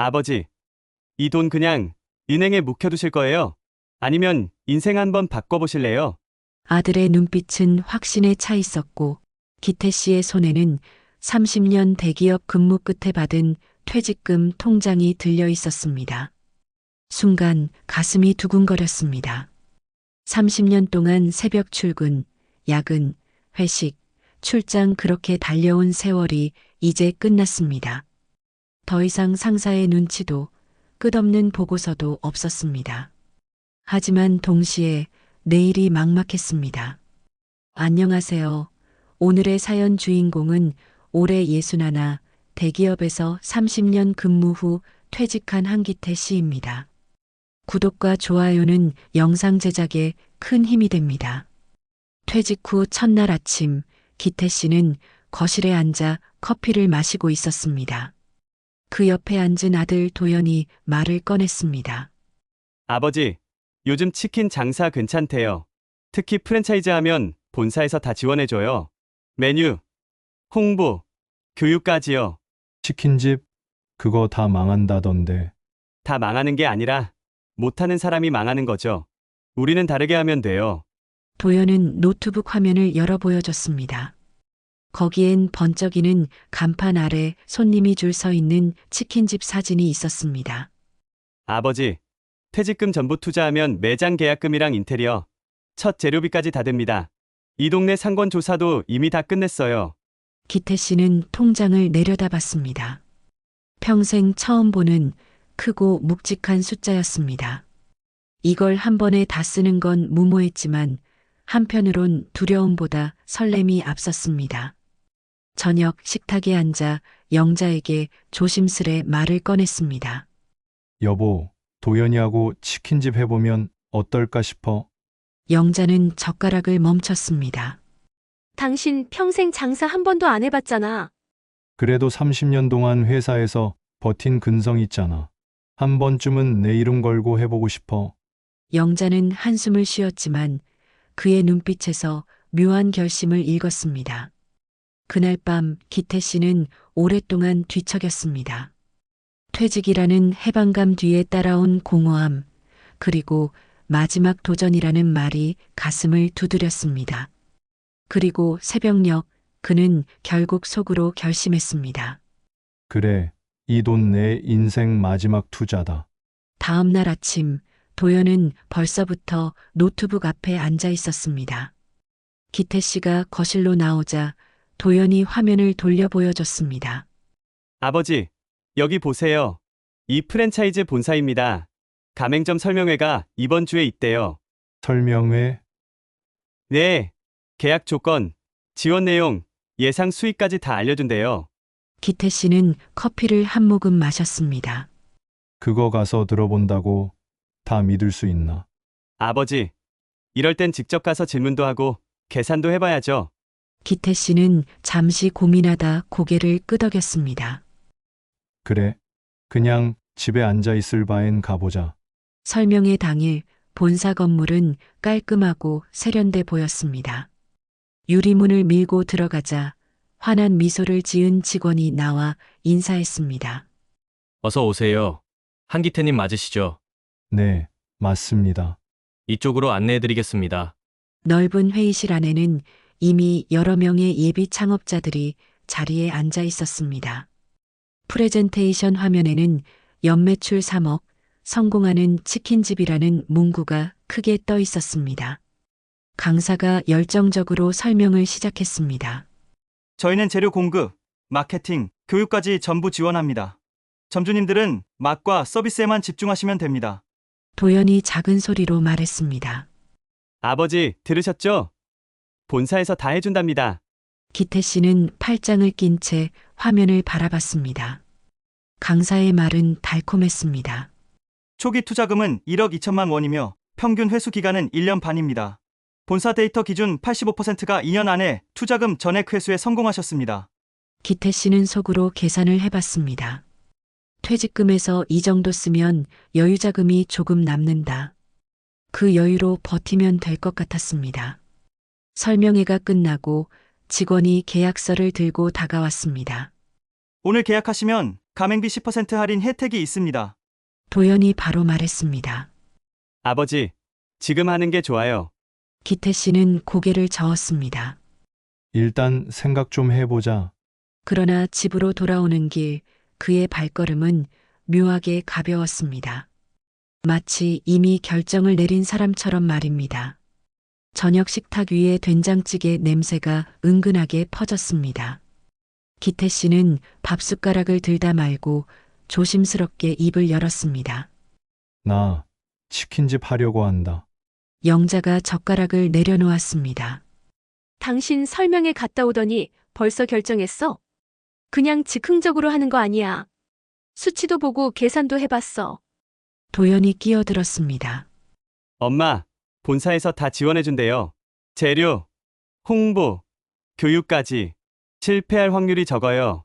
아버지, 이 돈 그냥 은행에 묵혀두실 거예요? 아니면 인생 한번 바꿔보실래요? 아들의 눈빛은 확신에 차 있었고 기태 씨의 손에는 30년 대기업 근무 끝에 받은 퇴직금 통장이 들려 있었습니다. 순간 가슴이 두근거렸습니다. 30년 동안 새벽 출근, 야근, 회식, 출장 그렇게 달려온 세월이 이제 끝났습니다. 더 이상 상사의 눈치도 끝없는 보고서도 없었습니다. 하지만 동시에 내일이 막막했습니다. 안녕하세요. 오늘의 사연 주인공은 올해 61, 대기업에서 30년 근무 후 퇴직한 한기태 씨입니다. 구독과 좋아요는 영상 제작에 큰 힘이 됩니다. 퇴직 후 첫날 아침, 기태 씨는 거실에 앉아 커피를 마시고 있었습니다. 그 옆에 앉은 아들 도연이 말을 꺼냈습니다. 아버지, 요즘 치킨 장사 괜찮대요. 특히 프랜차이즈 하면 본사에서 다 지원해줘요. 메뉴, 홍보, 교육까지요. 치킨집 그거 다 망한다던데. 다 망하는 게 아니라 못하는 사람이 망하는 거죠. 우리는 다르게 하면 돼요. 도연은 노트북 화면을 열어 보여줬습니다. 거기엔 번쩍이는 간판 아래 손님이 줄 서 있는 치킨집 사진이 있었습니다. 아버지, 퇴직금 전부 투자하면 매장 계약금이랑 인테리어, 첫 재료비까지 다 됩니다. 이 동네 상권 조사도 이미 다 끝냈어요. 기태 씨는 통장을 내려다봤습니다. 평생 처음 보는 크고 묵직한 숫자였습니다. 이걸 한 번에 다 쓰는 건 무모했지만 한편으론 두려움보다 설렘이 앞섰습니다. 저녁 식탁에 앉아 영자에게 조심스레 말을 꺼냈습니다. 여보, 도연이하고 치킨집 해보면 어떨까 싶어. 영자는 젓가락을 멈췄습니다. 당신 평생 장사 한 번도 안 해봤잖아. 그래도 30년 동안 회사에서 버틴 근성 있잖아. 한 번쯤은 내 이름 걸고 해보고 싶어. 영자는 한숨을 쉬었지만 그의 눈빛에서 묘한 결심을 읽었습니다. 그날 밤 기태 씨는 오랫동안 뒤척였습니다. 퇴직이라는 해방감 뒤에 따라온 공허함, 그리고 마지막 도전이라는 말이 가슴을 두드렸습니다. 그리고 새벽녘 그는 결국 속으로 결심했습니다. 그래, 이 돈 내 인생 마지막 투자다. 다음 날 아침 도연은 벌써부터 노트북 앞에 앉아 있었습니다. 기태 씨가 거실로 나오자 도연이 화면을 돌려 보여줬습니다. 아버지, 여기 보세요. 이 프랜차이즈 본사입니다. 가맹점 설명회가 이번 주에 있대요. 설명회, 네, 계약 조건, 지원 내용, 예상 수익까지 다 알려준대요. 기태 씨는 커피를 한 모금 마셨습니다. 그거 가서 들어본다고 다 믿을 수 있나? 아버지, 이럴 땐 직접 가서 질문도 하고 계산도 해봐야죠. 기태 씨는 잠시 고민하다 고개를 끄덕였습니다. 그래, 그냥 집에 앉아 있을 바엔 가보자. 설명회 당일 본사 건물은 깔끔하고 세련돼 보였습니다. 유리문을 밀고 들어가자 환한 미소를 지은 직원이 나와 인사했습니다. 어서 오세요. 한기태님 맞으시죠? 네, 맞습니다. 이쪽으로 안내해드리겠습니다. 넓은 회의실 안에는 이미 여러 명의 예비 창업자들이 자리에 앉아 있었습니다. 프레젠테이션 화면에는 연매출 3억, 성공하는 치킨집이라는 문구가 크게 떠 있었습니다. 강사가 열정적으로 설명을 시작했습니다. 저희는 재료 공급, 마케팅, 교육까지 전부 지원합니다. 점주님들은 맛과 서비스에만 집중하시면 됩니다. 도연이 작은 소리로 말했습니다. 아버지, 들으셨죠? 본사에서 다 해준답니다. 기태 씨는 팔짱을 낀 채 화면을 바라봤습니다. 강사의 말은 달콤했습니다. 초기 투자금은 1억 2천만 원이며 평균 회수 기간은 1년 반입니다. 본사 데이터 기준 85%가 2년 안에 투자금 전액 회수에 성공하셨습니다. 기태 씨는 속으로 계산을 해봤습니다. 퇴직금에서 이 정도 쓰면 여유자금이 조금 남는다. 그 여유로 버티면 될 것 같았습니다. 설명회가 끝나고 직원이 계약서를 들고 다가왔습니다. 오늘 계약하시면 가맹비 10% 할인 혜택이 있습니다. 도연이 바로 말했습니다. 아버지, 지금 하는 게 좋아요. 기태 씨는 고개를 저었습니다. 일단 생각 좀 해보자. 그러나 집으로 돌아오는 길 그의 발걸음은 묘하게 가벼웠습니다. 마치 이미 결정을 내린 사람처럼 말입니다. 저녁 식탁 위에 된장찌개 냄새가 은근하게 퍼졌습니다. 기태 씨는 밥숟가락을 들다 말고 조심스럽게 입을 열었습니다. 나 치킨집 하려고 한다. 영자가 젓가락을 내려놓았습니다. 당신 설명회 갔다 오더니 벌써 결정했어? 그냥 즉흥적으로 하는 거 아니야. 수치도 보고 계산도 해봤어. 도연이 끼어들었습니다. 엄마, 본사에서 다 지원해준대요. 재료, 홍보, 교육까지. 실패할 확률이 적어요.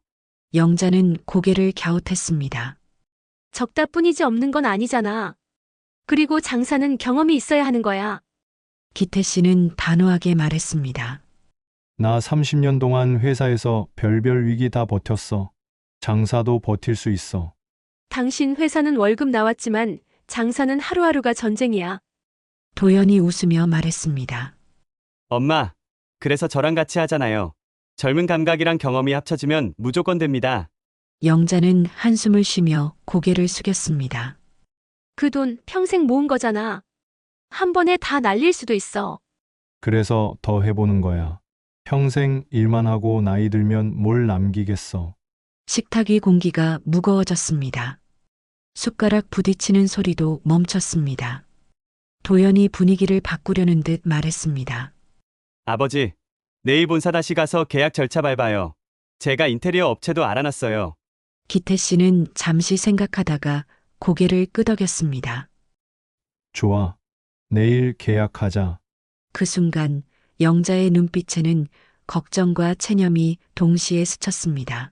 영자는 고개를 갸웃했습니다. 적다 뿐이지 없는 건 아니잖아. 그리고 장사는 경험이 있어야 하는 거야. 기태 씨는 단호하게 말했습니다. 나 30년 동안 회사에서 별별 위기 다 버텼어. 장사도 버틸 수 있어. 당신 회사는 월급 나왔지만 장사는 하루하루가 전쟁이야. 도연이 웃으며 말했습니다. 엄마, 그래서 저랑 같이 하잖아요. 젊은 감각이랑 경험이 합쳐지면 무조건 됩니다. 영자는 한숨을 쉬며 고개를 숙였습니다. 그 돈 평생 모은 거잖아. 한 번에 다 날릴 수도 있어. 그래서 더 해보는 거야. 평생 일만 하고 나이 들면 뭘 남기겠어. 식탁 위 공기가 무거워졌습니다. 숟가락 부딪히는 소리도 멈췄습니다. 도연이 분위기를 바꾸려는 듯 말했습니다. 아버지, 내일 본사 다시 가서 계약 절차 밟아요. 제가 인테리어 업체도 알아놨어요. 기태 씨는 잠시 생각하다가 고개를 끄덕였습니다. 좋아. 내일 계약하자. 그 순간 영자의 눈빛에는 걱정과 체념이 동시에 스쳤습니다.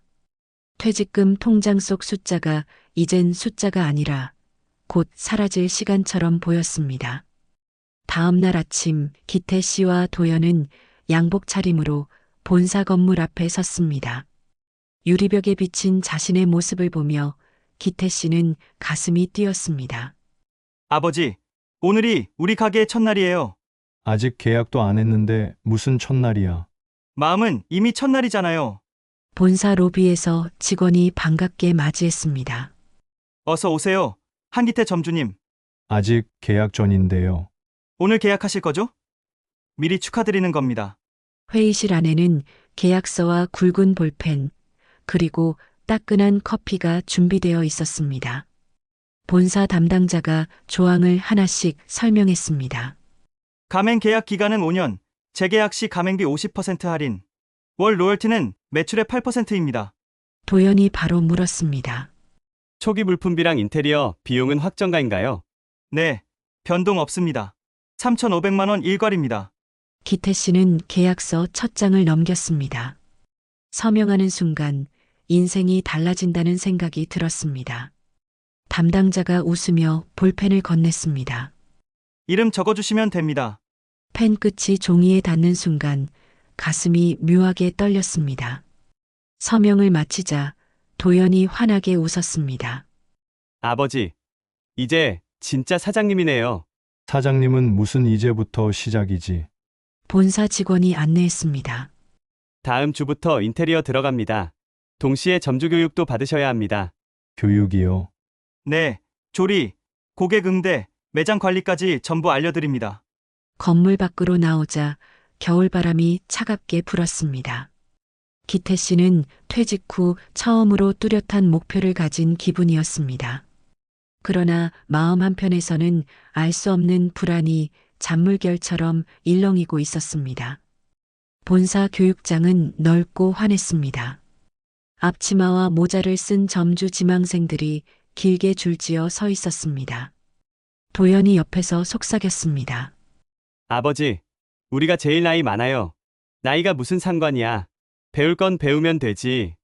퇴직금 통장 속 숫자가 이젠 숫자가 아니라 곧 사라질 시간처럼 보였습니다. 다음 날 아침 기태 씨와 도연은 양복 차림으로 본사 건물 앞에 섰습니다. 유리벽에 비친 자신의 모습을 보며 기태 씨는 가슴이 뛰었습니다. 아버지, 오늘이 우리 가게의 첫날이에요. 아직 계약도 안 했는데 무슨 첫날이야. 마음은 이미 첫날이잖아요. 본사 로비에서 직원이 반갑게 맞이했습니다. 어서 오세요. 한기태 점주님. 아직 계약 전인데요. 오늘 계약하실 거죠? 미리 축하드리는 겁니다. 회의실 안에는 계약서와 굵은 볼펜, 그리고 따끈한 커피가 준비되어 있었습니다. 본사 담당자가 조항을 하나씩 설명했습니다. 가맹 계약 기간은 5년, 재계약 시 가맹비 50% 할인. 월 로열티는 매출의 8%입니다. 도연이 바로 물었습니다. 초기 물품비랑 인테리어 비용은 확정가인가요? 네, 변동 없습니다. 3,500만 원 일괄입니다. 기태 씨는 계약서 첫 장을 넘겼습니다. 서명하는 순간 인생이 달라진다는 생각이 들었습니다. 담당자가 웃으며 볼펜을 건넸습니다. 이름 적어주시면 됩니다. 펜 끝이 종이에 닿는 순간 가슴이 묘하게 떨렸습니다. 서명을 마치자 도연이 환하게 웃었습니다. 아버지, 이제 진짜 사장님이네요. 사장님은 무슨 이제부터 시작이지. 본사 직원이 안내했습니다. 다음 주부터 인테리어 들어갑니다. 동시에 점주 교육도 받으셔야 합니다. 교육이요. 네, 조리, 고객 응대, 매장 관리까지 전부 알려드립니다. 건물 밖으로 나오자 겨울바람이 차갑게 불었습니다. 기태 씨는 퇴직 후 처음으로 뚜렷한 목표를 가진 기분이었습니다. 그러나 마음 한편에서는 알 수 없는 불안이 잔물결처럼 일렁이고 있었습니다. 본사 교육장은 넓고 환했습니다. 앞치마와 모자를 쓴 점주 지망생들이 길게 줄지어 서 있었습니다. 도연이 옆에서 속삭였습니다. 아버지, 우리가 제일 나이 많아요. 나이가 무슨 상관이야. 배울 건 배우면 되지.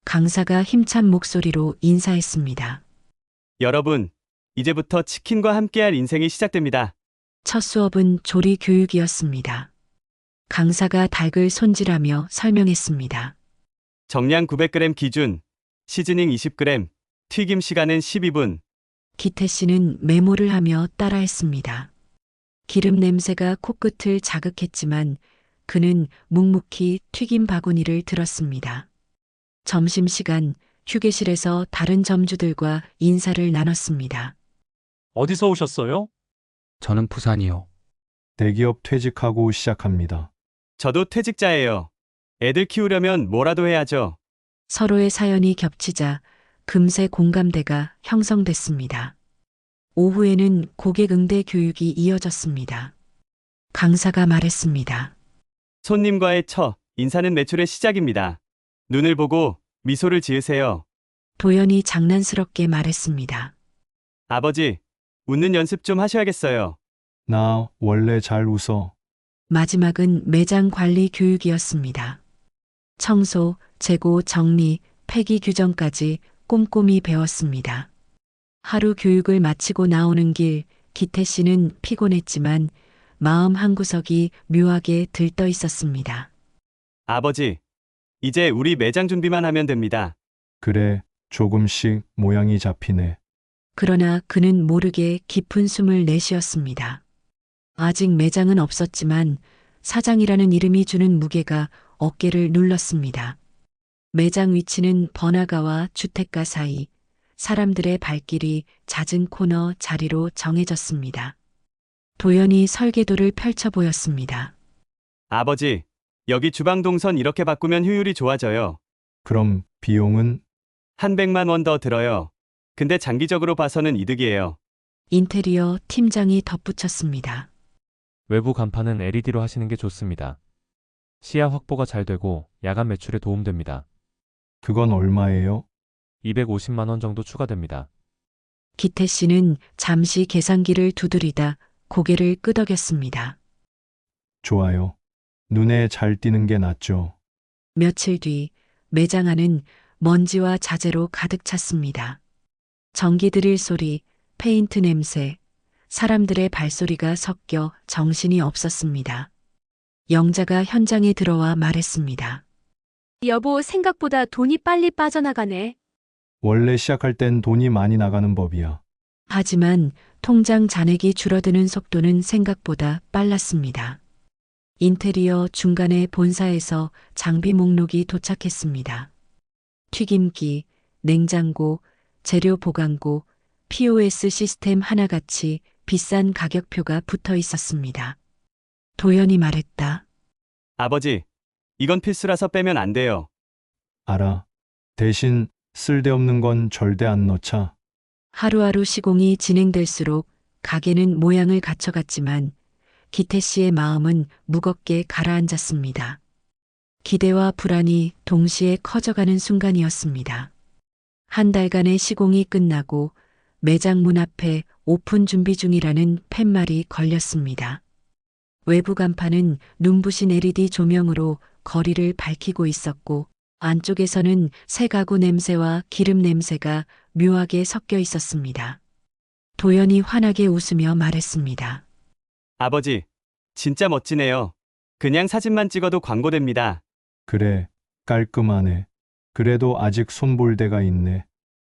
강사가 힘찬 목소리로 인사했습니다. 여러분, 이제부터 치킨과 함께할 인생이 시작됩니다. 첫 수업은 조리 교육이었습니다. 강사가 닭을 손질하며 설명했습니다. 정량 900g 기준, 시즈닝 20g, 튀김 시간은 12분. 기태 씨는 메모를 하며 따라했습니다. 기름 냄새가 코끝을 자극했지만 그는 묵묵히 튀김 바구니를 들었습니다. 점심시간 휴게실에서 다른 점주들과 인사를 나눴습니다. 어디서 오셨어요? 저는 부산이요. 대기업 퇴직하고 시작합니다. 저도 퇴직자예요. 애들 키우려면 뭐라도 해야죠. 서로의 사연이 겹치자 금세 공감대가 형성됐습니다. 오후에는 고객 응대 교육이 이어졌습니다. 강사가 말했습니다. 손님과의 첫 인사는 매출의 시작입니다. 눈을 보고 미소를 지으세요. 도연이 장난스럽게 말했습니다. 아버지, 웃는 연습 좀 하셔야겠어요. 나 원래 잘 웃어. 마지막은 매장 관리 교육이었습니다. 청소, 재고, 정리, 폐기 규정까지 꼼꼼히 배웠습니다. 하루 교육을 마치고 나오는 길, 기태 씨는 피곤했지만 마음 한구석이 묘하게 들떠 있었습니다. 아버지, 이제 우리 매장 준비만 하면 됩니다. 그래, 조금씩 모양이 잡히네. 그러나 그는 모르게 깊은 숨을 내쉬었습니다. 아직 매장은 없었지만 사장이라는 이름이 주는 무게가 어깨를 눌렀습니다. 매장 위치는 번화가와 주택가 사이, 사람들의 발길이 잦은 코너 자리로 정해졌습니다. 도연이 설계도를 펼쳐 보였습니다. 아버지, 여기 주방 동선 이렇게 바꾸면 효율이 좋아져요. 그럼 비용은? 한 100만 원 더 들어요. 근데 장기적으로 봐서는 이득이에요. 인테리어 팀장이 덧붙였습니다. 외부 간판은 LED로 하시는 게 좋습니다. 시야 확보가 잘 되고 야간 매출에 도움됩니다. 그건 얼마예요? 250만 원 정도 추가됩니다. 기태 씨는 잠시 계산기를 두드리다 고개를 끄덕였습니다. 좋아요. 눈에 잘 띄는 게 낫죠. 며칠 뒤 매장 안은 먼지와 자재로 가득 찼습니다. 전기 드릴 소리, 페인트 냄새, 사람들의 발소리가 섞여 정신이 없었습니다. 영자가 현장에 들어와 말했습니다. 여보, 생각보다 돈이 빨리 빠져나가네. 원래 시작할 땐 돈이 많이 나가는 법이야. 하지만 통장 잔액이 줄어드는 속도는 생각보다 빨랐습니다. 인테리어 중간에 본사에서 장비 목록이 도착했습니다. 튀김기, 냉장고, 재료 보관고, POS 시스템 하나같이 비싼 가격표가 붙어 있었습니다. 도연이 말했다. 아버지, 이건 필수라서 빼면 안 돼요. 알아. 대신 쓸데없는 건 절대 안 넣자. 하루하루 시공이 진행될수록 가게는 모양을 갖춰갔지만 기태 씨의 마음은 무겁게 가라앉았습니다. 기대와 불안이 동시에 커져가는 순간이었습니다. 한 달간의 시공이 끝나고 매장 문 앞에 오픈 준비 중이라는 팻말이 걸렸습니다. 외부 간판은 눈부신 LED 조명으로 거리를 밝히고 있었고 안쪽에서는 새 가구 냄새와 기름 냄새가 묘하게 섞여 있었습니다. 도연이 환하게 웃으며 말했습니다. 아버지, 진짜 멋지네요. 그냥 사진만 찍어도 광고됩니다. 그래, 깔끔하네. 그래도 아직 손볼 데가 있네.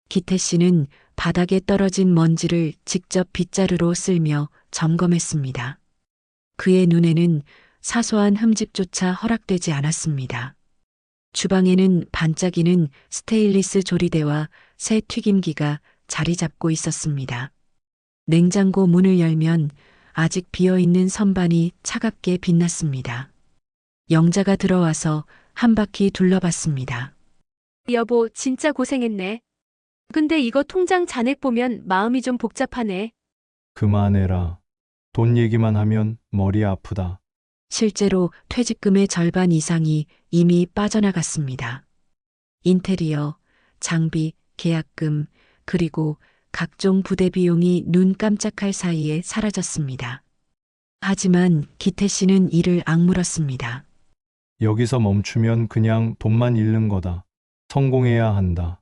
기태 씨는 바닥에 떨어진 먼지를 직접 빗자루로 쓸며 점검했습니다. 그의 눈에는 사소한 흠집조차 허락되지 않았습니다. 주방에는 반짝이는 스테인리스 조리대와 새 튀김기가 자리 잡고 있었습니다. 냉장고 문을 열면 아직 비어있는 선반이 차갑게 빛났습니다. 영자가 들어와서 한 바퀴 둘러봤습니다. 여보, 진짜 고생했네. 근데 이거 통장 잔액 보면 마음이 좀 복잡하네. 그만해라. 돈 얘기만 하면 머리 아프다. 실제로 퇴직금의 절반 이상이 이미 빠져나갔습니다. 인테리어, 장비, 계약금, 그리고 각종 부대 비용이 눈 깜짝할 사이에 사라졌습니다. 하지만 기태 씨는 이를 악물었습니다. 여기서 멈추면 그냥 돈만 잃는 거다. 성공해야 한다.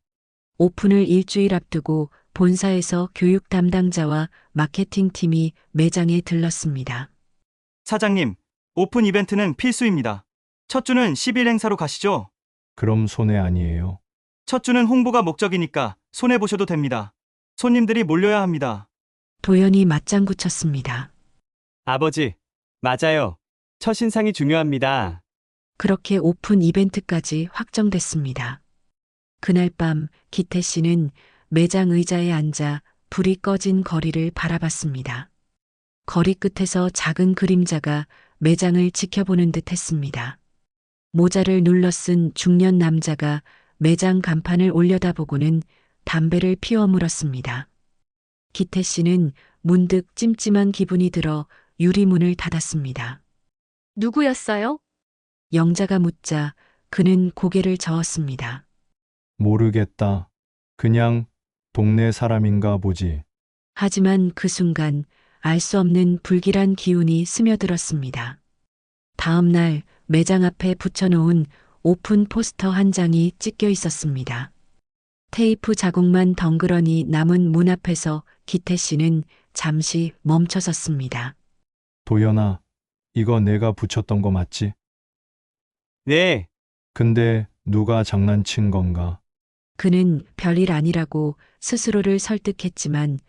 오픈을 일주일 앞두고 본사에서 교육 담당자와 마케팅 팀이 매장에 들렀습니다. 사장님, 오픈 이벤트는 필수입니다. 첫 주는 10일 행사로 가시죠. 그럼 손해 아니에요. 첫 주는 홍보가 목적이니까 손해보셔도 됩니다. 손님들이 몰려야 합니다. 도연이 맞장구 쳤습니다. 아버지, 맞아요. 첫 신상이 중요합니다. 그렇게 오픈 이벤트까지 확정됐습니다. 그날 밤 기태 씨는 매장 의자에 앉아 불이 꺼진 거리를 바라봤습니다. 거리 끝에서 작은 그림자가 매장을 지켜보는 듯 했습니다. 모자를 눌러 쓴 중년 남자가 매장 간판을 올려다보고는 담배를 피워 물었습니다. 기태 씨는 문득 찜찜한 기분이 들어 유리문을 닫았습니다. 누구였어요? 영자가 묻자 그는 고개를 저었습니다. 모르겠다. 그냥 동네 사람인가 보지. 하지만 그 순간 알 수 없는 불길한 기운이 스며들었습니다. 다음 날 매장 앞에 붙여놓은 오픈 포스터 한 장이 찢겨 있었습니다. 테이프 자국만 덩그러니 남은 문 앞에서 기태 씨는 잠시 멈춰섰습니다. 도연아, 이거 내가 붙였던 거 맞지? 네, 근데 누가 장난친 건가? 그는 별일 아니라고 스스로를 설득했지만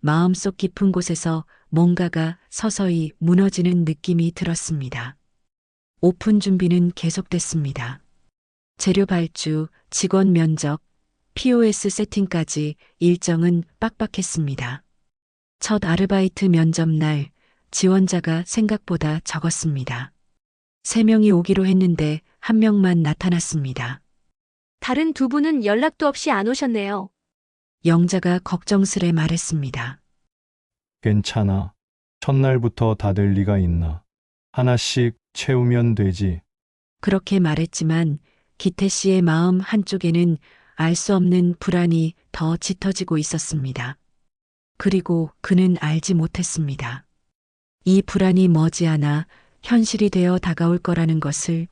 마음속 깊은 곳에서 뭔가가 서서히 무너지는 느낌이 들었습니다. 오픈 준비는 계속됐습니다. 재료 발주, 직원 면접, POS 세팅까지 일정은 빡빡했습니다. 첫 아르바이트 면접 날 지원자가 생각보다 적었습니다. 3명이 오기로 했는데 1명만 나타났습니다. 다른 두 분은 연락도 없이 안 오셨네요. 영자가 걱정스레 말했습니다. 괜찮아. 첫날부터 다 될 리가 있나. 하나씩 채우면 되지. 그렇게 말했지만 기태 씨의 마음 한쪽에는 알 수 없는 불안이 더 짙어지고 있었습니다. 그리고 그는 알지 못했습니다. 이 불안이 머지않아 현실이 되어 다가올 거라는 것을.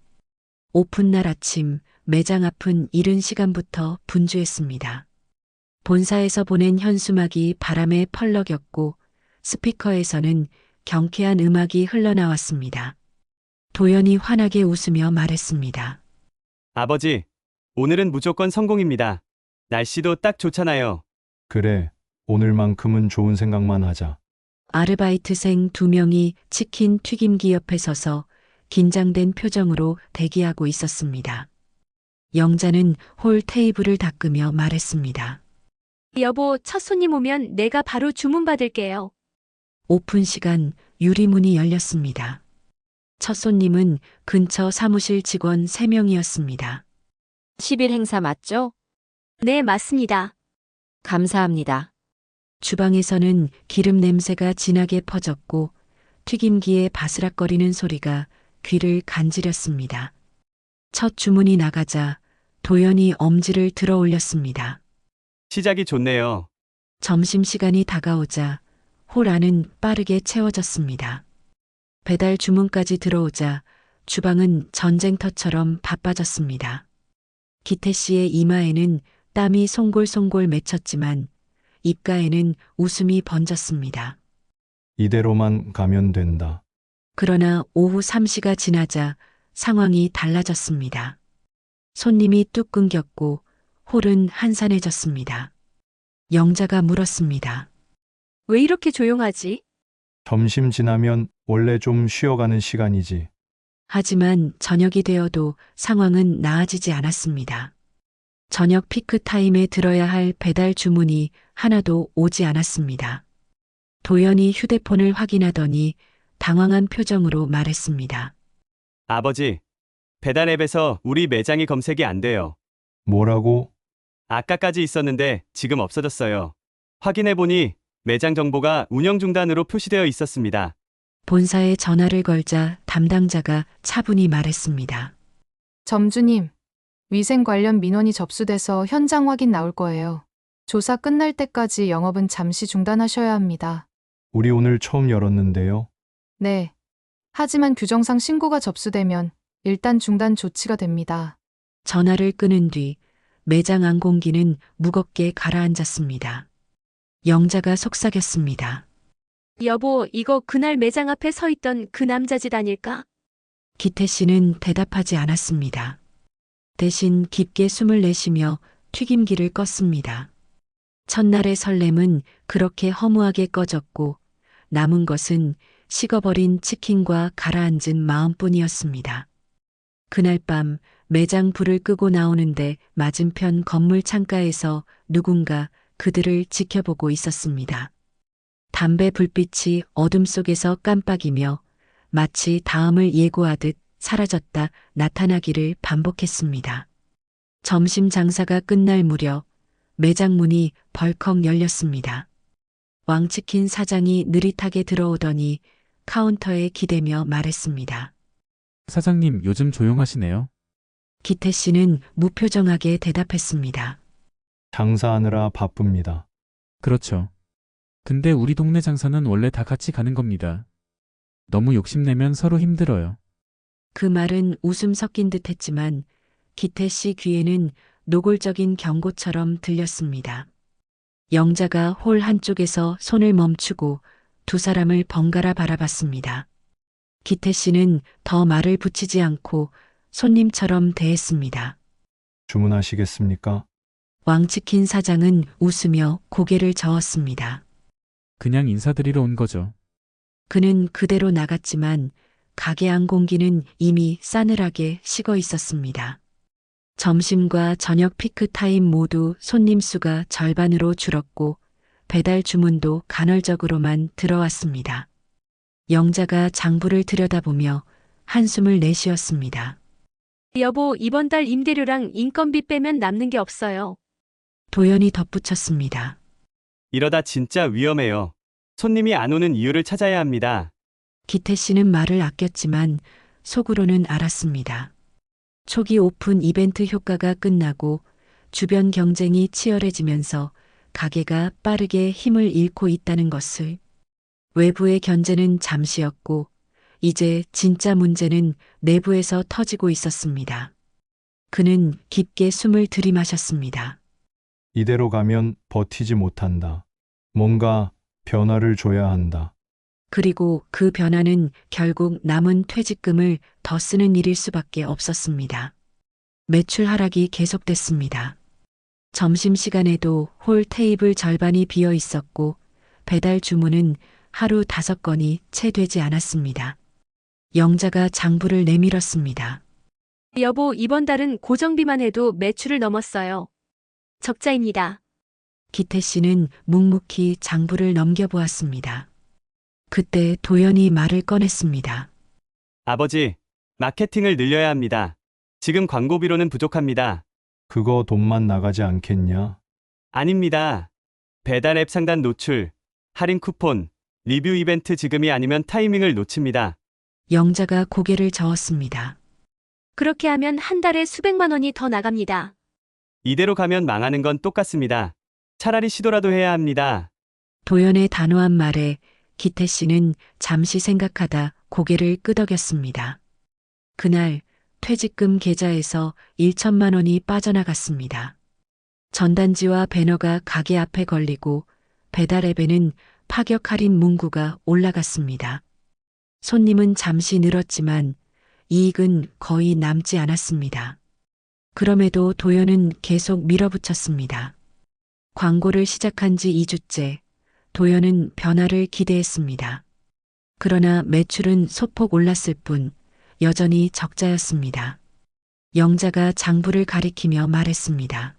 오픈날 아침 매장 앞은 이른 시간부터 분주했습니다. 본사에서 보낸 현수막이 바람에 펄럭였고 스피커에서는 경쾌한 음악이 흘러나왔습니다. 도연이 환하게 웃으며 말했습니다. 아버지, 오늘은 무조건 성공입니다. 날씨도 딱 좋잖아요. 그래, 오늘만큼은 좋은 생각만 하자. 아르바이트생 2명이 치킨 튀김기 옆에 서서 긴장된 표정으로 대기하고 있었습니다. 영자는 홀 테이블을 닦으며 말했습니다. 여보, 첫 손님 오면 내가 바로 주문 받을게요. 오픈 시간 유리문이 열렸습니다. 첫 손님은 근처 사무실 직원 3명이었습니다. 10일 행사 맞죠? 네, 맞습니다. 감사합니다. 주방에서는 기름 냄새가 진하게 퍼졌고 튀김기의 바스락거리는 소리가 귀를 간지렸습니다. 첫 주문이 나가자 도연이 엄지를 들어 올렸습니다. 시작이 좋네요. 점심시간이 다가오자 홀 안은 빠르게 채워졌습니다. 배달 주문까지 들어오자 주방은 전쟁터처럼 바빠졌습니다. 기태 씨의 이마에는 땀이 송골송골 맺혔지만 입가에는 웃음이 번졌습니다. 이대로만 가면 된다. 그러나 오후 3시가 지나자 상황이 달라졌습니다. 손님이 뚝 끊겼고 홀은 한산해졌습니다. 영자가 물었습니다. 왜 이렇게 조용하지? 점심 지나면 원래 좀 쉬어가는 시간이지. 하지만 저녁이 되어도 상황은 나아지지 않았습니다. 저녁 피크 타임에 들어야 할 배달 주문이 하나도 오지 않았습니다. 도연이 휴대폰을 확인하더니 당황한 표정으로 말했습니다. 아버지, 배달 앱에서 우리 매장이 검색이 안 돼요. 뭐라고? 아까까지 있었는데 지금 없어졌어요. 확인해보니 매장 정보가 운영 중단으로 표시되어 있었습니다. 본사에 전화를 걸자 담당자가 차분히 말했습니다. 점주님, 위생 관련 민원이 접수돼서 현장 확인 나올 거예요. 조사 끝날 때까지 영업은 잠시 중단하셔야 합니다. 우리 오늘 처음 열었는데요. 네. 하지만 규정상 신고가 접수되면 일단 중단 조치가 됩니다. 전화를 끊은 뒤 매장 안 공기는 무겁게 가라앉았습니다. 영자가 속삭였습니다. 여보, 이거 그날 매장 앞에 서 있던 그 남자 집 아닐까? 기태 씨는 대답하지 않았습니다. 대신 깊게 숨을 내쉬며 튀김기를 껐습니다. 첫날의 설렘은 그렇게 허무하게 꺼졌고 남은 것은 식어버린 치킨과 가라앉은 마음뿐이었습니다. 그날 밤 매장 불을 끄고 나오는데 맞은편 건물 창가에서 누군가 그들을 지켜보고 있었습니다. 담배 불빛이 어둠 속에서 깜빡이며 마치 다음을 예고하듯 사라졌다 나타나기를 반복했습니다. 점심 장사가 끝날 무렵 매장 문이 벌컥 열렸습니다. 왕치킨 사장이 느릿하게 들어오더니 카운터에 기대며 말했습니다. 사장님, 요즘 조용하시네요. 기태 씨는 무표정하게 대답했습니다. 장사하느라 바쁩니다. 그렇죠. 근데 우리 동네 장사는 원래 다 같이 가는 겁니다. 너무 욕심내면 서로 힘들어요. 그 말은 웃음 섞인 듯 했지만 기태 씨 귀에는 노골적인 경고처럼 들렸습니다. 영자가 홀 한쪽에서 손을 멈추고 두 사람을 번갈아 바라봤습니다. 기태 씨는 더 말을 붙이지 않고 손님처럼 대했습니다. 주문하시겠습니까? 왕치킨 사장은 웃으며 고개를 저었습니다. 그냥 인사드리러 온 거죠. 그는 그대로 나갔지만 가게 안 공기는 이미 싸늘하게 식어 있었습니다. 점심과 저녁 피크타임 모두 손님 수가 절반으로 줄었고 배달 주문도 간헐적으로만 들어왔습니다. 영자가 장부를 들여다보며 한숨을 내쉬었습니다. 여보, 이번 달 임대료랑 인건비 빼면 남는 게 없어요. 도연이 덧붙였습니다. 이러다 진짜 위험해요. 손님이 안 오는 이유를 찾아야 합니다. 기태 씨는 말을 아꼈지만 속으로는 알았습니다. 초기 오픈 이벤트 효과가 끝나고 주변 경쟁이 치열해지면서 가게가 빠르게 힘을 잃고 있다는 것을. 외부의 견제는 잠시였고 이제 진짜 문제는 내부에서 터지고 있었습니다. 그는 깊게 숨을 들이마셨습니다. 이대로 가면 버티지 못한다. 뭔가 변화를 줘야 한다. 그리고 그 변화는 결국 남은 퇴직금을 더 쓰는 일일 수밖에 없었습니다. 매출 하락이 계속됐습니다. 점심시간에도 홀 테이블 절반이 비어 있었고 배달 주문은 하루 5건이 채 되지 않았습니다. 영자가 장부를 내밀었습니다. 여보, 이번 달은 고정비만 해도 매출을 넘었어요. 적자입니다. 기태 씨는 묵묵히 장부를 넘겨보았습니다. 그때 도연이 말을 꺼냈습니다. 아버지, 마케팅을 늘려야 합니다. 지금 광고비로는 부족합니다. 그거 돈만 나가지 않겠냐? 아닙니다. 배달 앱 상단 노출, 할인 쿠폰, 리뷰 이벤트 지금이 아니면 타이밍을 놓칩니다. 영자가 고개를 저었습니다. 그렇게 하면 한 달에 수백만 원이 더 나갑니다. 이대로 가면 망하는 건 똑같습니다. 차라리 시도라도 해야 합니다. 도연의 단호한 말에 기태 씨는 잠시 생각하다 고개를 끄덕였습니다. 그날 퇴직금 계좌에서 1천만 원이 빠져나갔습니다. 전단지와 배너가 가게 앞에 걸리고 배달 앱에는 파격 할인 문구가 올라갔습니다. 손님은 잠시 늘었지만 이익은 거의 남지 않았습니다. 그럼에도 도연은 계속 밀어붙였습니다. 광고를 시작한 지 2주째 도연은 변화를 기대했습니다. 그러나 매출은 소폭 올랐을 뿐 여전히 적자였습니다. 영자가 장부를 가리키며 말했습니다.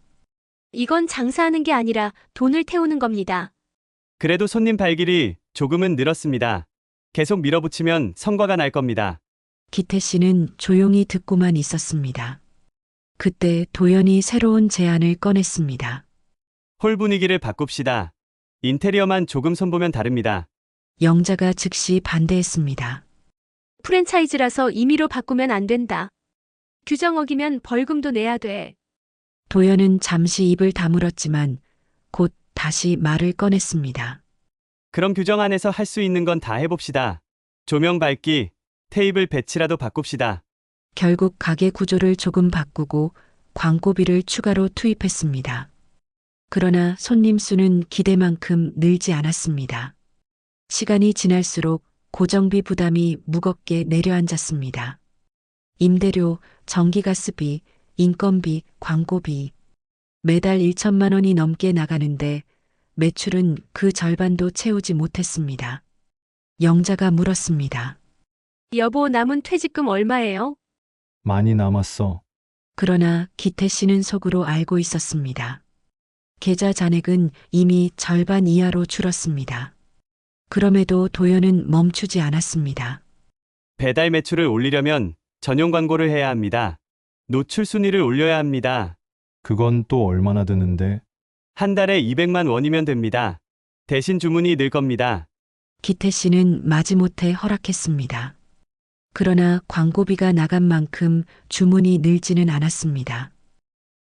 이건 장사하는 게 아니라 돈을 태우는 겁니다. 그래도 손님 발길이 조금은 늘었습니다. 계속 밀어붙이면 성과가 날 겁니다. 기태 씨는 조용히 듣고만 있었습니다. 그때 도연이 새로운 제안을 꺼냈습니다. 홀 분위기를 바꿉시다. 인테리어만 조금 손보면 다릅니다. 영자가 즉시 반대했습니다. 프랜차이즈라서 임의로 바꾸면 안 된다. 규정 어기면 벌금도 내야 돼. 도연은 잠시 입을 다물었지만 곧 다시 말을 꺼냈습니다. 그럼 규정 안에서 할 수 있는 건 다 해봅시다. 조명 밝기, 테이블 배치라도 바꿉시다. 결국 가게 구조를 조금 바꾸고 광고비를 추가로 투입했습니다. 그러나 손님 수는 기대만큼 늘지 않았습니다. 시간이 지날수록 고정비 부담이 무겁게 내려앉았습니다. 임대료, 전기가스비, 인건비, 광고비. 매달 1천만 원이 넘게 나가는데 매출은 그 절반도 채우지 못했습니다. 영자가 물었습니다. 여보, 남은 퇴직금 얼마예요? 많이 남았어. 그러나 기태 씨는 속으로 알고 있었습니다. 계좌 잔액은 이미 절반 이하로 줄었습니다. 그럼에도 도연은 멈추지 않았습니다. 배달 매출을 올리려면 전용 광고를 해야 합니다. 노출 순위를 올려야 합니다. 그건 또 얼마나 드는데? 한 달에 200만 원이면 됩니다. 대신 주문이 늘 겁니다. 기태 씨는 마지못해 허락했습니다. 그러나 광고비가 나간 만큼 주문이 늘지는 않았습니다.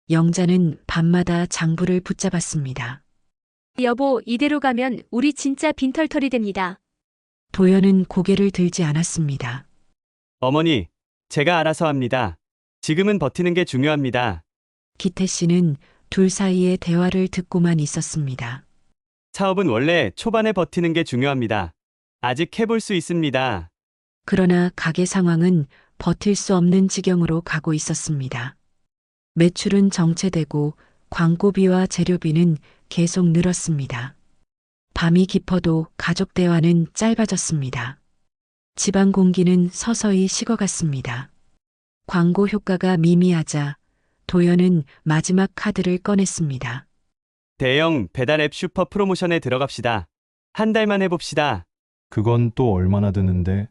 영자는 밤마다 장부를 붙잡았습니다. 여보, 이대로 가면 우리 진짜 빈털털이 됩니다. 도연은 고개를 들지 않았습니다. 어머니, 제가 알아서 합니다. 지금은 버티는 게 중요합니다. 기태 씨는 둘 사이의 대화를 듣고만 있었습니다. 사업은 원래 초반에 버티는 게 중요합니다. 아직 해볼 수 있습니다. 그러나 가게 상황은 버틸 수 없는 지경으로 가고 있었습니다. 매출은 정체되고 광고비와 재료비는 계속 늘었습니다. 밤이 깊어도 가족 대화는 짧아졌습니다. 집안 공기는 서서히 식어갔습니다. 광고 효과가 미미하자 도연은 마지막 카드를 꺼냈습니다. 대형 배달 앱 슈퍼 프로모션에 들어갑시다. 한 달만 해봅시다. 그건 또 얼마나 드는데?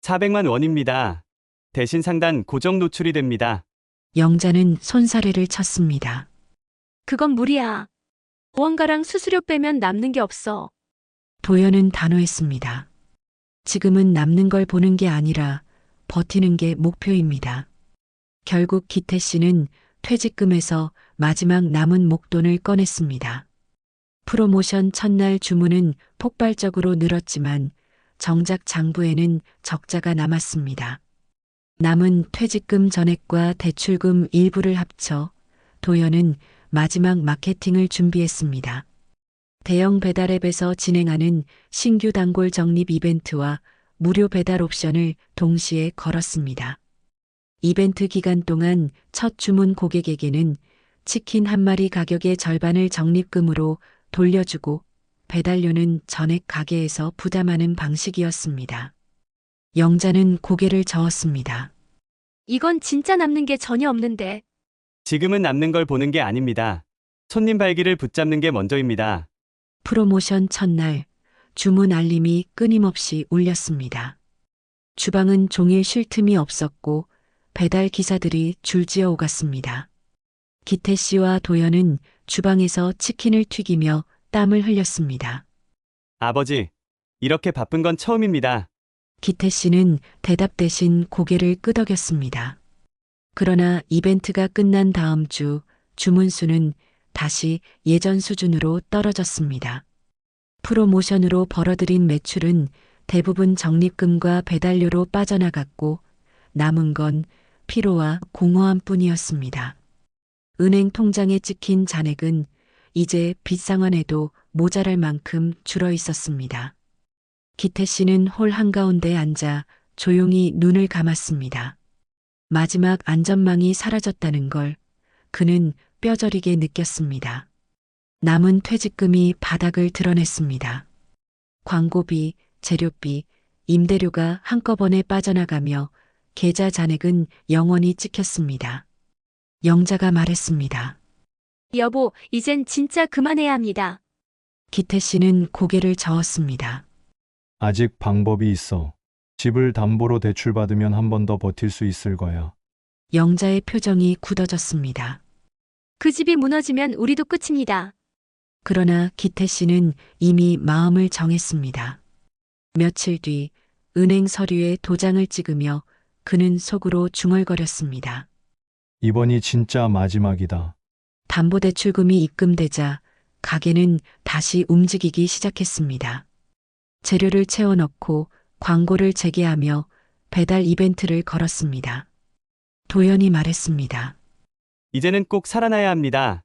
400만 원입니다. 대신 상단 고정 노출이 됩니다. 영자는 손사래를 쳤습니다. 그건 무리야. 무언가랑 수수료 빼면 남는 게 없어. 도연은 단호했습니다. 지금은 남는 걸 보는 게 아니라 버티는 게 목표입니다. 결국 기태 씨는 퇴직금에서 마지막 남은 목돈을 꺼냈습니다. 프로모션 첫날 주문은 폭발적으로 늘었지만 정작 장부에는 적자가 남았습니다. 남은 퇴직금 전액과 대출금 일부를 합쳐 도연은 마지막 마케팅을 준비했습니다. 대형 배달앱에서 진행하는 신규 단골 적립 이벤트와 무료 배달 옵션을 동시에 걸었습니다. 이벤트 기간 동안 첫 주문 고객에게는 치킨 한 마리 가격의 절반을 적립금으로 돌려주고 배달료는 전액 가게에서 부담하는 방식이었습니다. 영자는 고개를 저었습니다. 이건 진짜 남는 게 전혀 없는데. 지금은 남는 걸 보는 게 아닙니다. 손님 발기를 붙잡는 게 먼저입니다. 프로모션 첫날 주문 알림이 끊임없이 울렸습니다. 주방은 종일 쉴 틈이 없었고 배달 기사들이 줄지어 오갔습니다. 기태 씨와 도연은 주방에서 치킨을 튀기며 땀을 흘렸습니다. 아버지, 이렇게 바쁜 건 처음입니다. 기태 씨는 대답 대신 고개를 끄덕였습니다. 그러나 이벤트가 끝난 다음 주 주문 수는 다시 예전 수준으로 떨어졌습니다. 프로모션으로 벌어들인 매출은 대부분 적립금과 배달료로 빠져나갔고 남은 건 피로와 공허함 뿐이었습니다. 은행 통장에 찍힌 잔액은 이제 빚상환에도 모자랄 만큼 줄어 있었습니다. 기태 씨는 홀 한가운데 앉아 조용히 눈을 감았습니다. 마지막 안전망이 사라졌다는 걸 그는 뼈저리게 느꼈습니다. 남은 퇴직금이 바닥을 드러냈습니다. 광고비, 재료비, 임대료가 한꺼번에 빠져나가며 계좌 잔액은 영원히 찍혔습니다. 영자가 말했습니다. 여보, 이젠 진짜 그만해야 합니다. 기태 씨는 고개를 저었습니다. 아직 방법이 있어. 집을 담보로 대출받으면 한 번 더 버틸 수 있을 거야. 영자의 표정이 굳어졌습니다. 그 집이 무너지면 우리도 끝입니다. 그러나 기태 씨는 이미 마음을 정했습니다. 며칠 뒤 은행 서류에 도장을 찍으며 그는 속으로 중얼거렸습니다. 이번이 진짜 마지막이다. 담보대출금이 입금되자 가게는 다시 움직이기 시작했습니다. 재료를 채워넣고 광고를 재개하며 배달 이벤트를 걸었습니다. 도연이 말했습니다. 이제는 꼭 살아나야 합니다.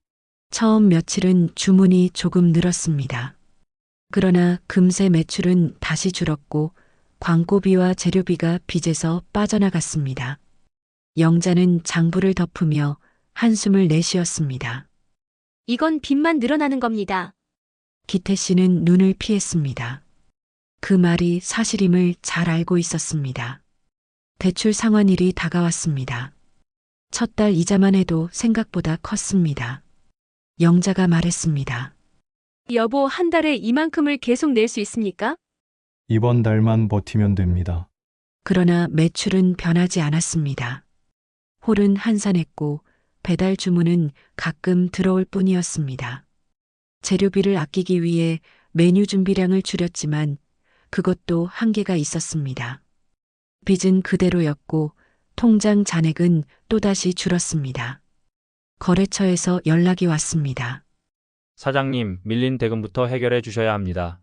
처음 며칠은 주문이 조금 늘었습니다. 그러나 금세 매출은 다시 줄었고 광고비와 재료비가 빚에서 빠져나갔습니다. 영자는 장부를 덮으며 한숨을 내쉬었습니다. 이건 빚만 늘어나는 겁니다. 기태 씨는 눈을 피했습니다. 그 말이 사실임을 잘 알고 있었습니다. 대출 상환일이 다가왔습니다. 첫 달 이자만 해도 생각보다 컸습니다. 영자가 말했습니다. 여보, 한 달에 이만큼을 계속 낼 수 있습니까? 이번 달만 버티면 됩니다. 그러나 매출은 변하지 않았습니다. 홀은 한산했고 배달 주문은 가끔 들어올 뿐이었습니다. 재료비를 아끼기 위해 메뉴 준비량을 줄였지만 그것도 한계가 있었습니다. 빚은 그대로였고 통장 잔액은 또다시 줄었습니다. 거래처에서 연락이 왔습니다. 사장님, 밀린 대금부터 해결해 주셔야 합니다.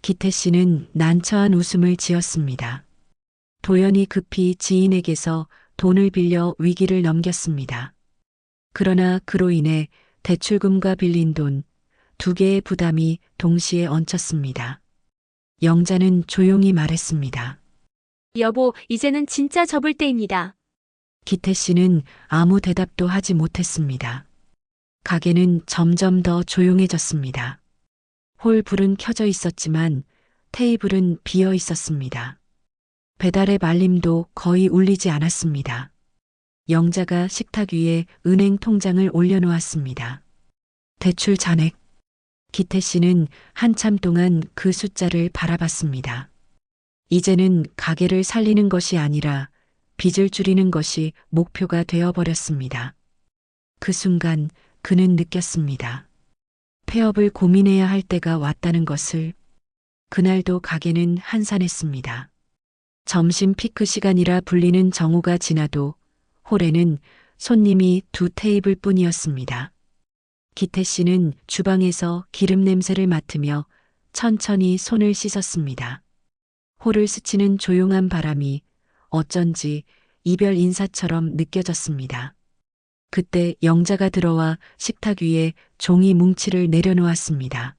기태 씨는 난처한 웃음을 지었습니다. 도연이 급히 지인에게서 돈을 빌려 위기를 넘겼습니다. 그러나 그로 인해 대출금과 빌린 돈 두 개의 부담이 동시에 얹혔습니다. 영자는 조용히 말했습니다. 여보, 이제는 진짜 접을 때입니다. 기태 씨는 아무 대답도 하지 못했습니다. 가게는 점점 더 조용해졌습니다. 홀 불은 켜져 있었지만 테이블은 비어 있었습니다. 배달의 말림도 거의 울리지 않았습니다. 영자가 식탁 위에 은행 통장을 올려놓았습니다. 대출 잔액. 기태 씨는 한참 동안 그 숫자를 바라봤습니다. 이제는 가게를 살리는 것이 아니라 빚을 줄이는 것이 목표가 되어버렸습니다. 그 순간 그는 느꼈습니다. 폐업을 고민해야 할 때가 왔다는 것을. 그날도 가게는 한산했습니다. 점심 피크 시간이라 불리는 정오가 지나도 홀에는 손님이 2테이블 뿐이었습니다. 기태 씨는 주방에서 기름 냄새를 맡으며 천천히 손을 씻었습니다. 홀을 스치는 조용한 바람이 어쩐지 이별 인사처럼 느껴졌습니다. 그때 영자가 들어와 식탁 위에 종이 뭉치를 내려놓았습니다.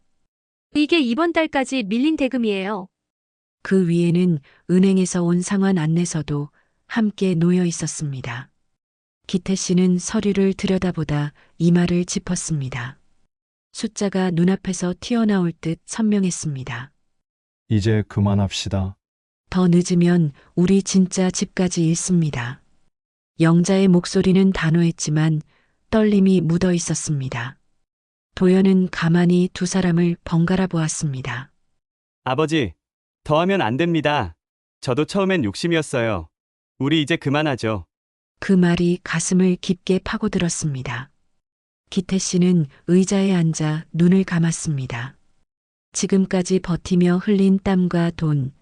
이게 이번 달까지 밀린 대금이에요. 그 위에는 은행에서 온 상환 안내서도 함께 놓여 있었습니다. 기태 씨는 서류를 들여다보다 이마를 짚었습니다. 숫자가 눈앞에서 튀어나올 듯 선명했습니다. 이제 그만합시다. 더 늦으면 우리 진짜 집까지 잃습니다. 영자의 목소리는 단호했지만 떨림이 묻어 있었습니다. 도연은 가만히 두 사람을 번갈아 보았습니다. 아버지, 더하면 안 됩니다. 저도 처음엔 욕심이었어요. 우리 이제 그만하죠. 그 말이 가슴을 깊게 파고들었습니다. 기태 씨는 의자에 앉아 눈을 감았습니다. 지금까지 버티며 흘린 땀과 돈,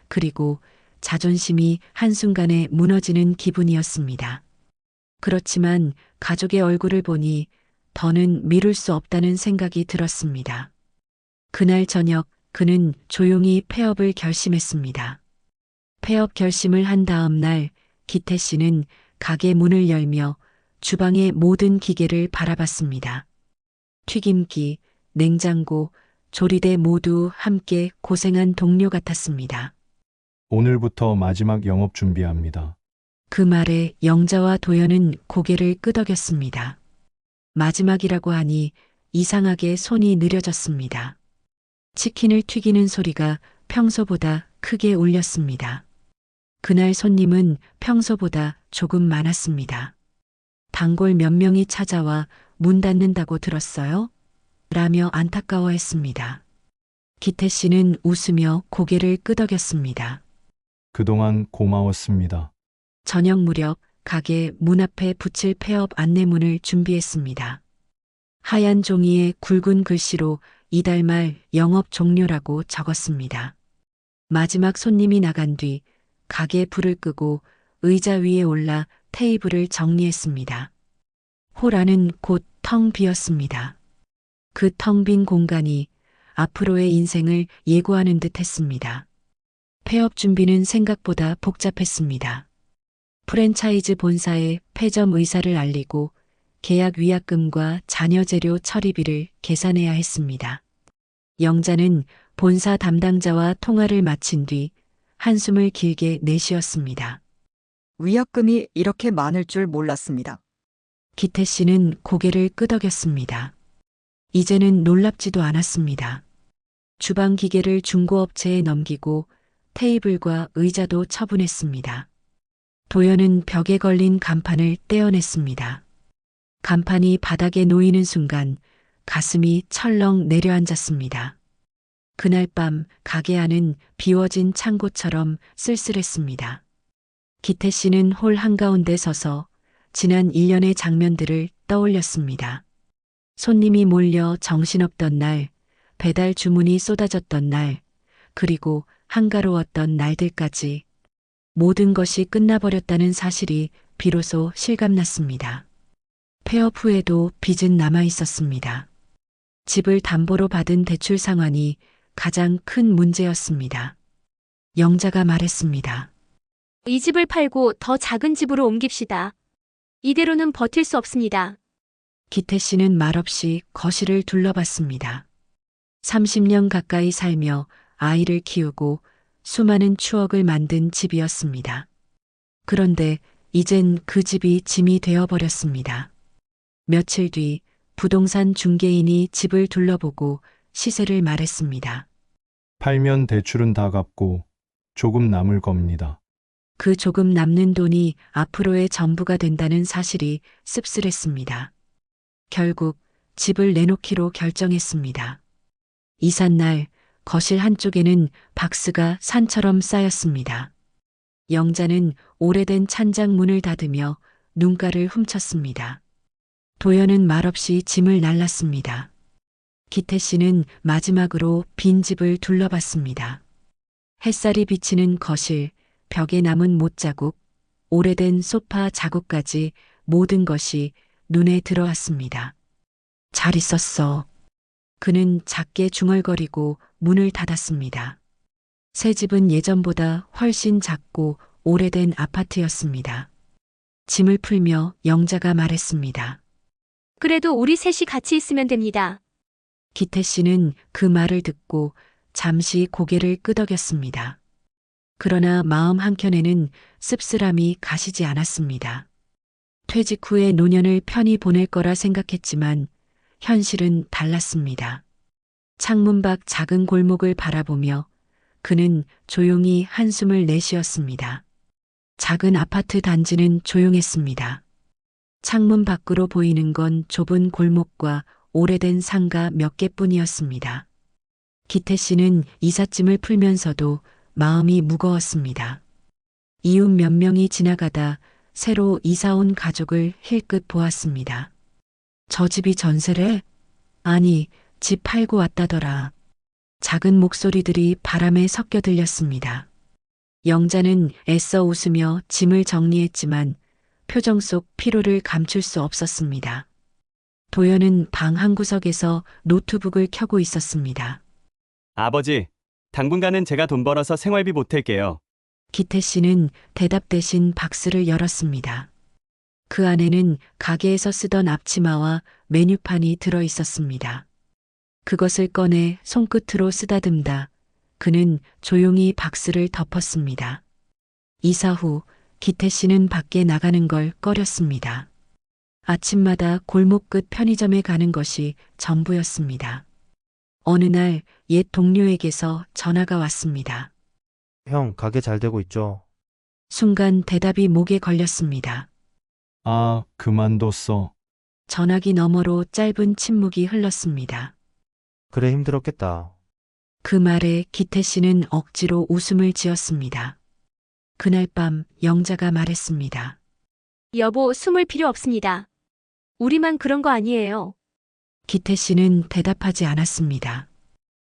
그리고 자존심이 한순간에 무너지는 기분이었습니다. 그렇지만 가족의 얼굴을 보니 더는 미룰 수 없다는 생각이 들었습니다. 그날 저녁 그는 조용히 폐업을 결심했습니다. 폐업 결심을 한 다음 날 기태 씨는 가게 문을 열며 주방의 모든 기계를 바라봤습니다. 튀김기, 냉장고, 조리대 모두 함께 고생한 동료 같았습니다. 오늘부터 마지막 영업 준비합니다. 그 말에 영자와 도연은 고개를 끄덕였습니다. 마지막이라고 하니 이상하게 손이 느려졌습니다. 치킨을 튀기는 소리가 평소보다 크게 울렸습니다. 그날 손님은 평소보다 조금 많았습니다. 단골 몇 명이 찾아와 문 닫는다고 들었어요? 라며 안타까워했습니다. 기태 씨는 웃으며 고개를 끄덕였습니다. 그동안 고마웠습니다. 저녁 무렵 가게 문 앞에 붙일 폐업 안내문을 준비했습니다. 하얀 종이에 굵은 글씨로 이달 말 영업 종료라고 적었습니다. 마지막 손님이 나간 뒤 가게 불을 끄고 의자 위에 올라 테이블을 정리했습니다. 홀 안은 곧 텅 비었습니다. 그 텅 빈 공간이 앞으로의 인생을 예고하는 듯 했습니다. 폐업 준비는 생각보다 복잡했습니다. 프랜차이즈 본사에 폐점 의사를 알리고 계약 위약금과 잔여 재료 처리비를 계산해야 했습니다. 영자는 본사 담당자와 통화를 마친 뒤 한숨을 길게 내쉬었습니다. 위약금이 이렇게 많을 줄 몰랐습니다. 기태 씨는 고개를 끄덕였습니다. 이제는 놀랍지도 않았습니다. 주방 기계를 중고업체에 넘기고 테이블과 의자도 처분했습니다. 도연은 벽에 걸린 간판을 떼어냈습니다. 간판이 바닥에 놓이는 순간 가슴이 철렁 내려앉았습니다. 그날 밤 가게 안은 비워진 창고처럼 쓸쓸했습니다. 기태 씨는 홀 한가운데 서서 지난 1년의 장면들을 떠올렸습니다. 손님이 몰려 정신없던 날, 배달 주문이 쏟아졌던 날, 그리고 한가로웠던 날들까지 모든 것이 끝나버렸다는 사실이 비로소 실감났습니다. 폐업 후에도 빚은 남아 있었습니다. 집을 담보로 받은 대출 상환이 가장 큰 문제였습니다. 영자가 말했습니다. 이 집을 팔고 더 작은 집으로 옮깁시다. 이대로는 버틸 수 없습니다. 기태 씨는 말없이 거실을 둘러봤습니다. 30년 가까이 살며 아이를 키우고 수많은 추억을 만든 집이었습니다. 그런데 이젠 그 집이 짐이 되어버렸습니다. 며칠 뒤 부동산 중개인이 집을 둘러보고 시세를 말했습니다. 팔면 대출은 다 갚고 조금 남을 겁니다. 그 조금 남는 돈이 앞으로의 전부가 된다는 사실이 씁쓸했습니다. 결국 집을 내놓기로 결정했습니다. 이삿날 거실 한쪽에는 박스가 산처럼 쌓였습니다. 영자는 오래된 찬장 문을 닫으며 눈가를 훔쳤습니다. 도연은 말없이 짐을 날랐습니다. 기태 씨는 마지막으로 빈 집을 둘러봤습니다. 햇살이 비치는 거실, 벽에 남은 못자국, 오래된 소파 자국까지 모든 것이 눈에 들어왔습니다. 잘 있었어. 그는 작게 중얼거리고 문을 닫았습니다. 새 집은 예전보다 훨씬 작고 오래된 아파트였습니다. 짐을 풀며 영자가 말했습니다. 그래도 우리 셋이 같이 있으면 됩니다. 기태 씨는 그 말을 듣고 잠시 고개를 끄덕였습니다. 그러나 마음 한켠에는 씁쓸함이 가시지 않았습니다. 퇴직 후에 노년을 편히 보낼 거라 생각했지만 현실은 달랐습니다. 창문 밖 작은 골목을 바라보며 그는 조용히 한숨을 내쉬었습니다. 작은 아파트 단지는 조용했습니다. 창문 밖으로 보이는 건 좁은 골목과 오래된 상가 몇 개뿐이었습니다. 기태 씨는 이삿짐을 풀면서도 마음이 무거웠습니다. 이웃 몇 명이 지나가다 새로 이사 온 가족을 힐끗 보았습니다. 저 집이 전세래? 아니, 집 팔고 왔다더라. 작은 목소리들이 바람에 섞여 들렸습니다. 영자는 애써 웃으며 짐을 정리했지만 표정 속 피로를 감출 수 없었습니다. 도연은 방 한구석에서 노트북을 켜고 있었습니다. 아버지, 당분간은 제가 돈 벌어서 생활비 보탤게요. 기태 씨는 대답 대신 박스를 열었습니다. 그 안에는 가게에서 쓰던 앞치마와 메뉴판이 들어 있었습니다. 그것을 꺼내 손끝으로 쓰다듬다 그는 조용히 박스를 덮었습니다. 이사 후 기태 씨는 밖에 나가는 걸 꺼렸습니다. 아침마다 골목 끝 편의점에 가는 것이 전부였습니다. 어느 날 옛 동료에게서 전화가 왔습니다. 형, 가게 잘 되고 있죠? 순간 대답이 목에 걸렸습니다. 아, 그만뒀어. 전화기 너머로 짧은 침묵이 흘렀습니다. 그래, 힘들었겠다. 그 말에 기태 씨는 억지로 웃음을 지었습니다. 그날 밤 영자가 말했습니다. 여보, 숨을 필요 없습니다. 우리만 그런 거 아니에요. 기태 씨는 대답하지 않았습니다.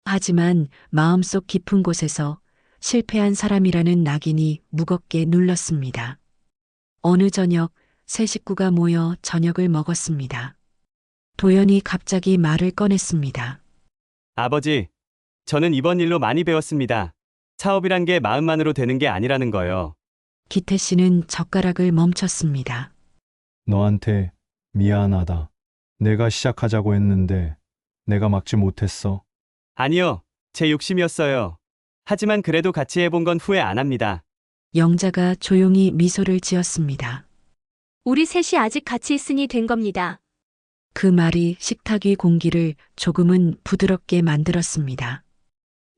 하지만 마음속 깊은 곳에서 실패한 사람이라는 낙인이 무겁게 눌렀습니다. 어느 저녁 세 식구가 모여 저녁을 먹었습니다. 도연이 갑자기 말을 꺼냈습니다. 아버지, 저는 이번 일로 많이 배웠습니다. 사업이란 게 마음만으로 되는 게 아니라는 거요. 기태 씨는 젓가락을 멈췄습니다. 너한테 미안하다. 내가 시작하자고 했는데 내가 막지 못했어. 아니요, 제 욕심이었어요. 하지만 그래도 같이 해본 건 후회 안 합니다. 영자가 조용히 미소를 지었습니다. 우리 셋이 아직 같이 있으니 된 겁니다. 그 말이 식탁 위 공기를 조금은 부드럽게 만들었습니다.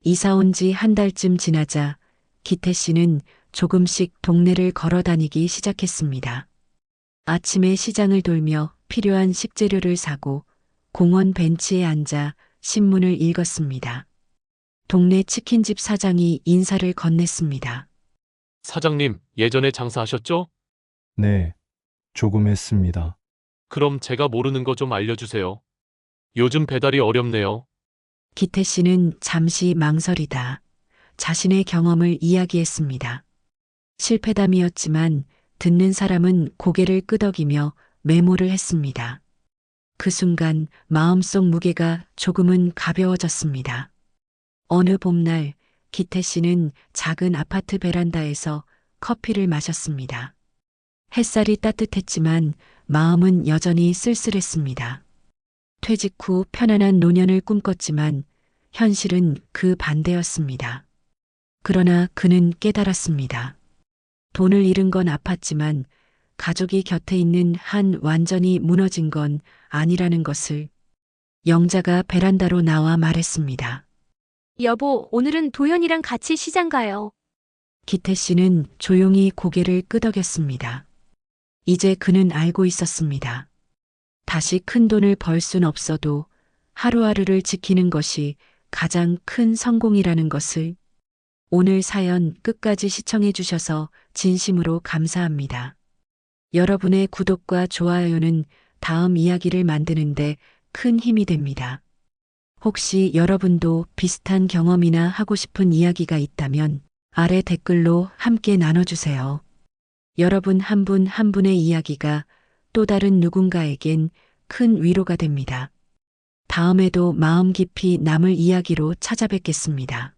이사 온 지 한 달쯤 지나자 기태 씨는 조금씩 동네를 걸어 다니기 시작했습니다. 아침에 시장을 돌며 필요한 식재료를 사고 공원 벤치에 앉아 신문을 읽었습니다. 동네 치킨집 사장이 인사를 건넸습니다. 사장님, 예전에 장사하셨죠? 네, 조금 했습니다. 그럼 제가 모르는 거 좀 알려주세요. 요즘 배달이 어렵네요. 기태 씨는 잠시 망설이다 자신의 경험을 이야기했습니다. 실패담이었지만 듣는 사람은 고개를 끄덕이며 메모를 했습니다. 그 순간 마음속 무게가 조금은 가벼워졌습니다. 어느 봄날 기태 씨는 작은 아파트 베란다에서 커피를 마셨습니다. 햇살이 따뜻했지만 마음은 여전히 쓸쓸했습니다. 퇴직 후 편안한 노년을 꿈꿨지만 현실은 그 반대였습니다. 그러나 그는 깨달았습니다. 돈을 잃은 건 아팠지만 가족이 곁에 있는 한 완전히 무너진 건 아니라는 것을. 영자가 베란다로 나와 말했습니다. 여보, 오늘은 도현이랑 같이 시장 가요. 기태 씨는 조용히 고개를 끄덕였습니다. 이제 그는 알고 있었습니다. 다시 큰 돈을 벌 순 없어도 하루하루를 지키는 것이 가장 큰 성공이라는 것을. 오늘 사연 끝까지 시청해 주셔서 진심으로 감사합니다. 여러분의 구독과 좋아요는 다음 이야기를 만드는데 큰 힘이 됩니다. 혹시 여러분도 비슷한 경험이나 하고 싶은 이야기가 있다면 아래 댓글로 함께 나눠주세요. 여러분 한 분 한 분의 이야기가 또 다른 누군가에겐 큰 위로가 됩니다. 다음에도 마음 깊이 남을 이야기로 찾아뵙겠습니다.